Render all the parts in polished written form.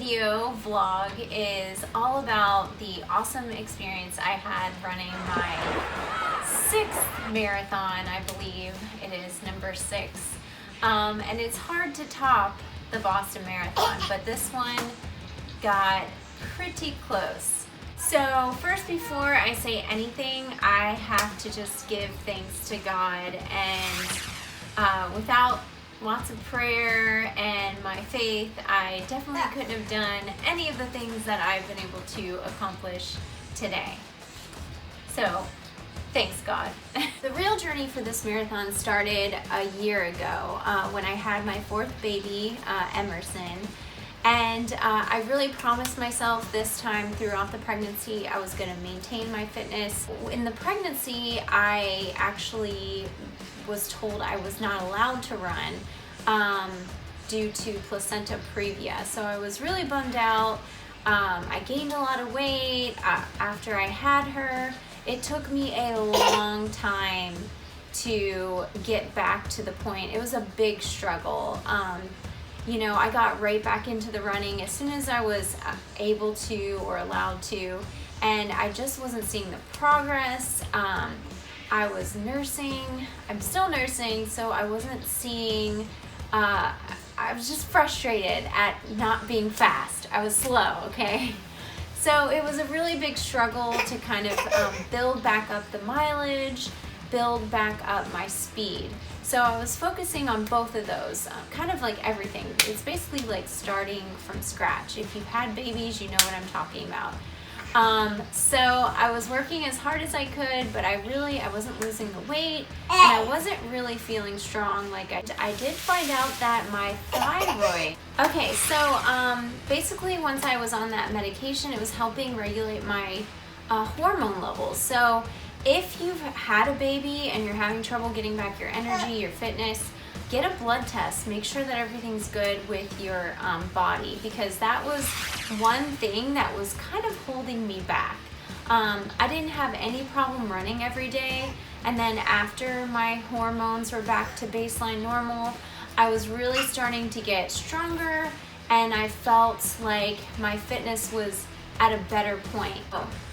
video vlog is all about the awesome experience I had running my 6th marathon. I believe it is number 6. And it's hard to top the Boston Marathon, but this one got pretty close. So first, before I say anything, I have to just give thanks to God, and without lots of prayer and my faith, I definitely couldn't have done any of the things that I've been able to accomplish today. So thanks, God. The real journey for this marathon started a year ago when I had my 4th baby, Emerson. And I really promised myself this time throughout the pregnancy I was going to maintain my fitness. In the pregnancy, I actually was told I was not allowed to run due to placenta previa. So I was really bummed out. I gained a lot of weight after I had her. It took me a long time to get back to the point. It was a big struggle. You know, I got right back into the running as soon as I was able to or allowed to, and I just wasn't seeing the progress. I was nursing, I'm still nursing, so I wasn't seeing, I was just frustrated at not being fast. I was slow, okay? So it was a really big struggle to kind of build back up the mileage, build back up my speed. So I was focusing on both of those, kind of like everything. It's basically like starting from scratch. If you've had babies, you know what I'm talking about. So I was working as hard as I could, but I wasn't losing the weight, and I wasn't really feeling strong. Like I did find out that my thyroid. Okay, so basically once I was on that medication, it was helping regulate my hormone levels. So if you've had a baby and you're having trouble getting back your energy, your fitness, get a blood test. Make sure that everything's good with your body, because that was one thing that was kind of holding me back. I didn't have any problem running every day, and then after my hormones were back to baseline normal, I was really starting to get stronger, and I felt like my fitness was at a better point.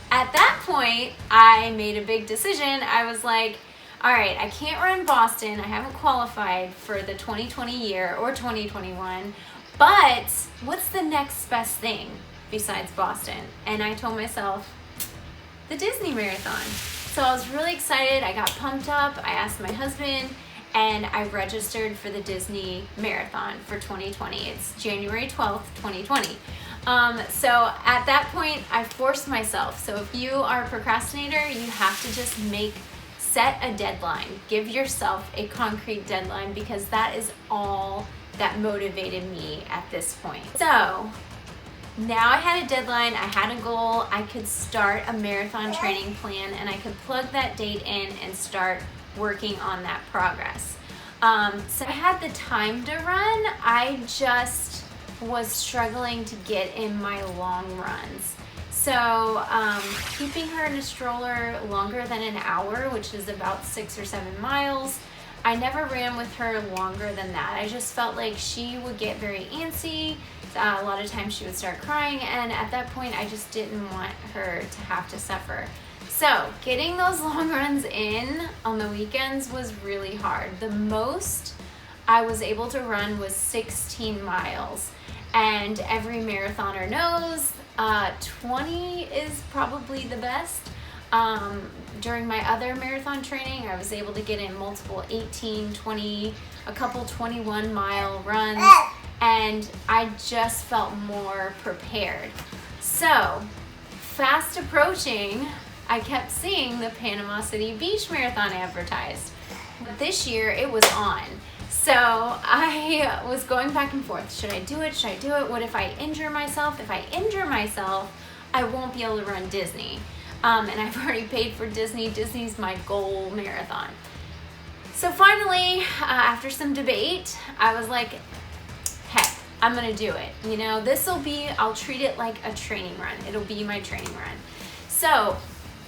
At that point, I made a big decision. I was like, all right, I can't run Boston. I haven't qualified for the 2020 year or 2021, but what's the next best thing besides Boston? And I told myself, the Disney Marathon. So I was really excited. I got pumped up. I asked my husband, and I registered for the Disney Marathon for 2020. It's January 12th, 2020. So at that point, I forced myself. So if you are a procrastinator, you have to just set a deadline. Give yourself a concrete deadline, because that is all that motivated me at this point. So now I had a deadline, I had a goal, I could start a marathon training plan, and I could plug that date in and start working on that progress. So I had the time to run, I just was struggling to get in my long runs. So keeping her in a stroller longer than an hour, which is about 6 or 7 miles, I never ran with her longer than that. I just felt like she would get very antsy. A lot of times she would start crying, and at that point I just didn't want her to have to suffer. So getting those long runs in on the weekends was really hard. The most I was able to run was 16 miles. And every marathoner knows 20 is probably the best. During my other marathon training, I was able to get in multiple 18, 20, a couple 21-mile runs, and I just felt more prepared. So, fast approaching, I kept seeing the Panama City Beach Marathon advertised. This year, it was on. So I was going back and forth. Should I do it? Should I do it? What if I injure myself? If I injure myself, I won't be able to run Disney. And I've already paid for Disney. Disney's my goal marathon. So finally, after some debate, I was like, heck, I'm gonna do it. You know, I'll treat it like a training run. It'll be my training run. So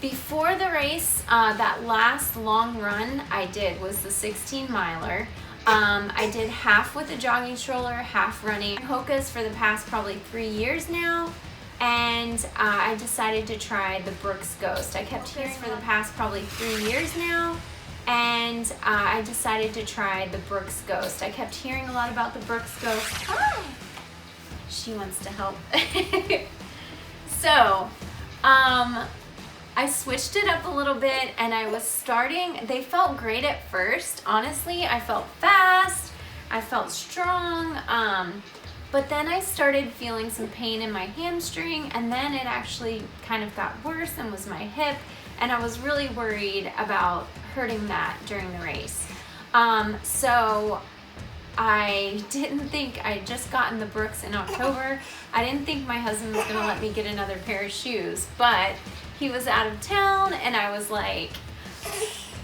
before the race, that last long run I did was the 16 miler. I did half with a jogging stroller, half running HOKAS for the past probably 3 years now, and I decided to try the Brooks Ghost. I kept hearing for the past probably 3 years now, and I decided to try the Brooks Ghost. I kept hearing a lot about the Brooks Ghost. Hi! She wants to help. So, I switched it up a little bit, and I was starting, they felt great at first, honestly. I felt fast, I felt strong, but then I started feeling some pain in my hamstring, and then it actually kind of got worse and was my hip, and I was really worried about hurting that during the race. So I didn't think, I had just gotten the Brooks in October. I didn't think my husband was gonna let me get another pair of shoes, but he was out of town, and I was like,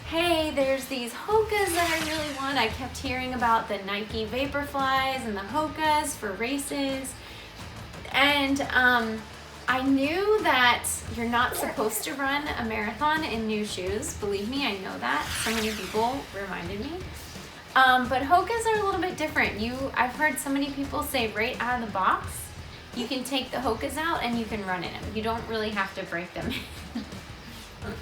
hey, there's these HOKAS that I really want. I kept hearing about the Nike Vaporflies and the HOKAS for races. And I knew that you're not supposed to run a marathon in new shoes. Believe me, I know that. So many people reminded me. But HOKAS are a little bit different. I've heard so many people say right out of the box, you can take the HOKAS out and you can run in them. You don't really have to break them.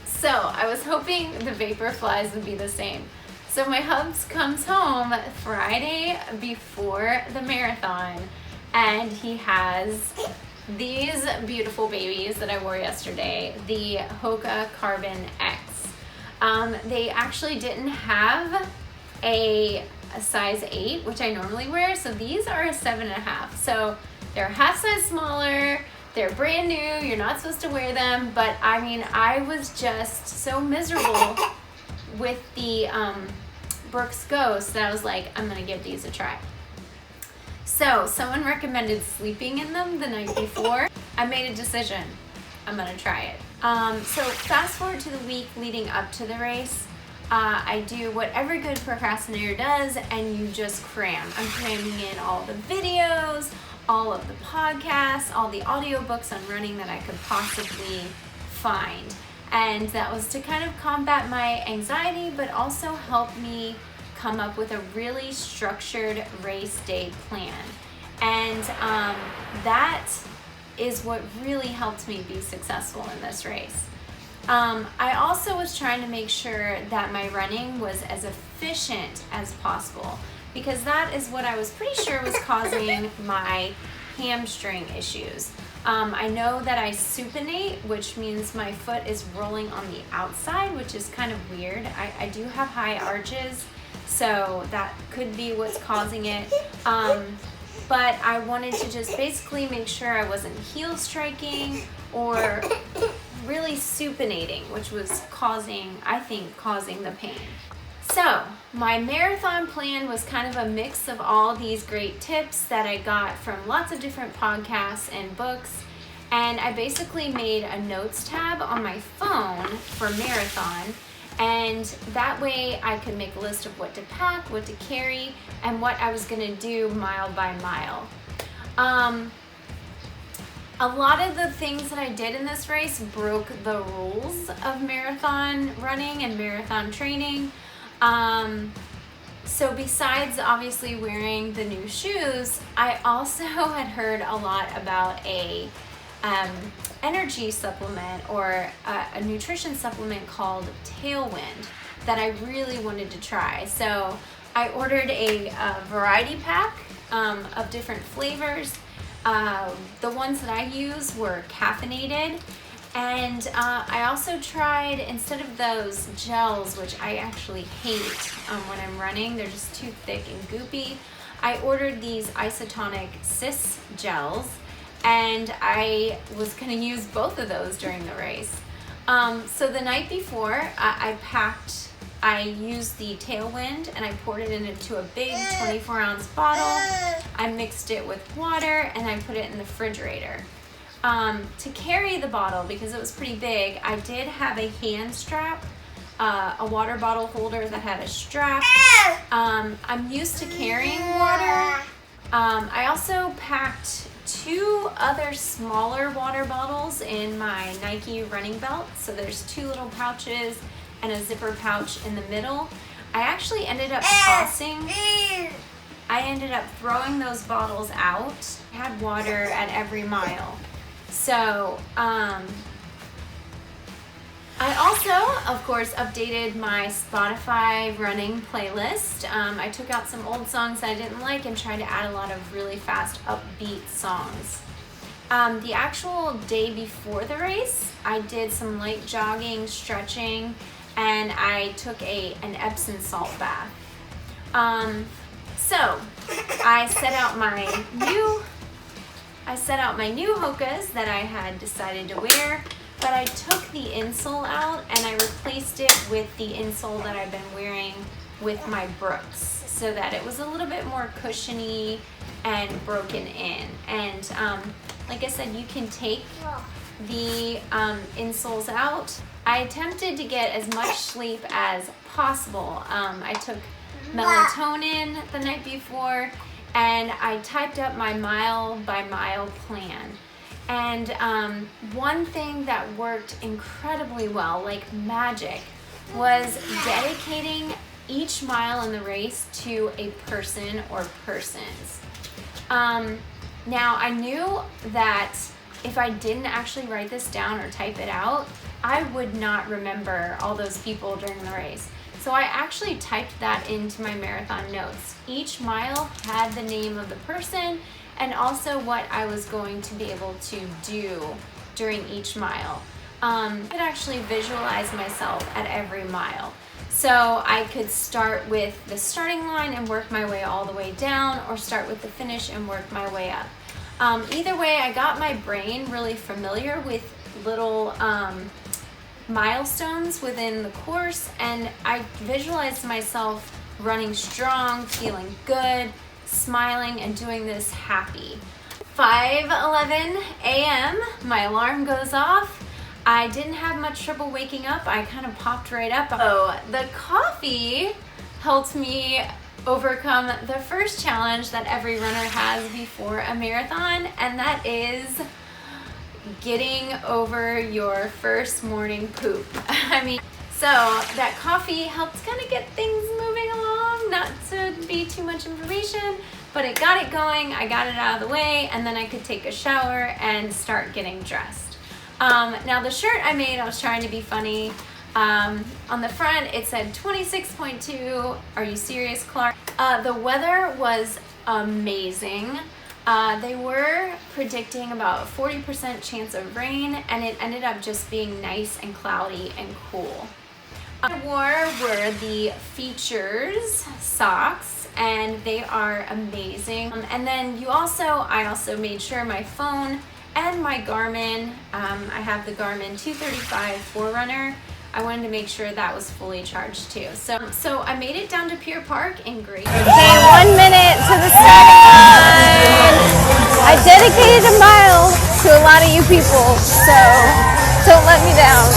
So I was hoping the Vaporflies would be the same. So my hubs comes home Friday before the marathon, and he has these beautiful babies that I wore yesterday, the Hoka Carbon X. They actually didn't have a size 8, which I normally wear, so these are a 7.5. So they're a half size smaller, they're brand new, you're not supposed to wear them, but I mean, I was just so miserable with the Brooks Ghost that I was like, I'm gonna give these a try. So someone recommended sleeping in them the night before. I made a decision, I'm gonna try it. So fast forward to the week leading up to the race. I do what every good procrastinator does, and you just cram. I'm cramming in all the videos, all of the podcasts, all the audiobooks on running that I could possibly find. And that was to kind of combat my anxiety, but also help me come up with a really structured race day plan. And that is what really helped me be successful in this race. I also was trying to make sure that my running was as efficient as possible, because that is what I was pretty sure was causing my hamstring issues. I know that I supinate, which means my foot is rolling on the outside, which is kind of weird. I do have high arches, so that could be what's causing it. But I wanted to just basically make sure I wasn't heel striking or really supinating, which was causing the pain. So my marathon plan was kind of a mix of all these great tips that I got from lots of different podcasts and books, and I basically made a notes tab on my phone for marathon, and that way I could make a list of what to pack, what to carry, and what I was gonna do mile by mile. A lot of the things that I did in this race broke the rules of marathon running and marathon training. So besides obviously wearing the new shoes, I also had heard a lot about a energy supplement or a nutrition supplement called Tailwind that I really wanted to try. So I ordered a variety pack of different flavors. The ones that I use were caffeinated, and I also tried, instead of those gels, which I actually hate when I'm running, they're just too thick and goopy, I ordered these istonic cyst gels, and I was gonna use both of those during the race. So the night before, I used the Tailwind, and I poured it into a big 24-ounce bottle. I mixed it with water, and I put it in the refrigerator. To carry the bottle, because it was pretty big, I did have a hand strap, a water bottle holder that had a strap. I'm used to carrying water. I also packed 2 other smaller water bottles in my Nike running belt. So there's 2 little pouches and a zipper pouch in the middle. I actually ended up tossing. I ended up throwing those bottles out. I had water at every mile. So, I also, of course, updated my Spotify running playlist. I took out some old songs I didn't like and tried to add a lot of really fast, upbeat songs. The actual day before the race, I did some light jogging, stretching, and I took an Epsom salt bath. So I set out my new HOKAS that I had decided to wear, but I took the insole out and I replaced it with the insole that I've been wearing with my Brooks, so that it was a little bit more cushiony and broken in. And like I said, you can take the insoles out. I attempted to get as much sleep as possible. I took melatonin the night before, and I typed up my mile by mile plan. And one thing that worked incredibly well, like magic, was dedicating each mile in the race to a person or persons. Now, I knew that if I didn't actually write this down or type it out, I would not remember all those people during the race. So I actually typed that into my marathon notes. Each mile had the name of the person and also what I was going to be able to do during each mile. I could actually visualize myself at every mile. So I could start with the starting line and work my way all the way down, or start with the finish and work my way up. Either way, I got my brain really familiar with little milestones within the course, and I visualized myself running strong, feeling good, smiling, and doing this happy. 5:11 a.m. my alarm goes off. I didn't have much trouble waking up. I kind of popped right up. So the coffee helped me overcome the first challenge that every runner has before a marathon, and that is getting over your first morning poop. So that coffee helped kind of get things moving along, not to be too much information, but it got it going. I got it out of the way, and then I could take a shower and start getting dressed. Now the shirt I made, I was trying to be funny. On the front it said 26.2, are you serious, Clark? The weather was amazing. They were predicting about a 40% chance of rain, and it ended up just being nice and cloudy and cool. I were the Features socks, and they are amazing. And then I also made sure my phone and my Garmin, I have the Garmin 235 Forerunner, I wanted to make sure that was fully charged too. So I made it down to Pier Park in great. Okay, 1 minute to the starting line. I dedicated a mile to a lot of you people, so don't let me down.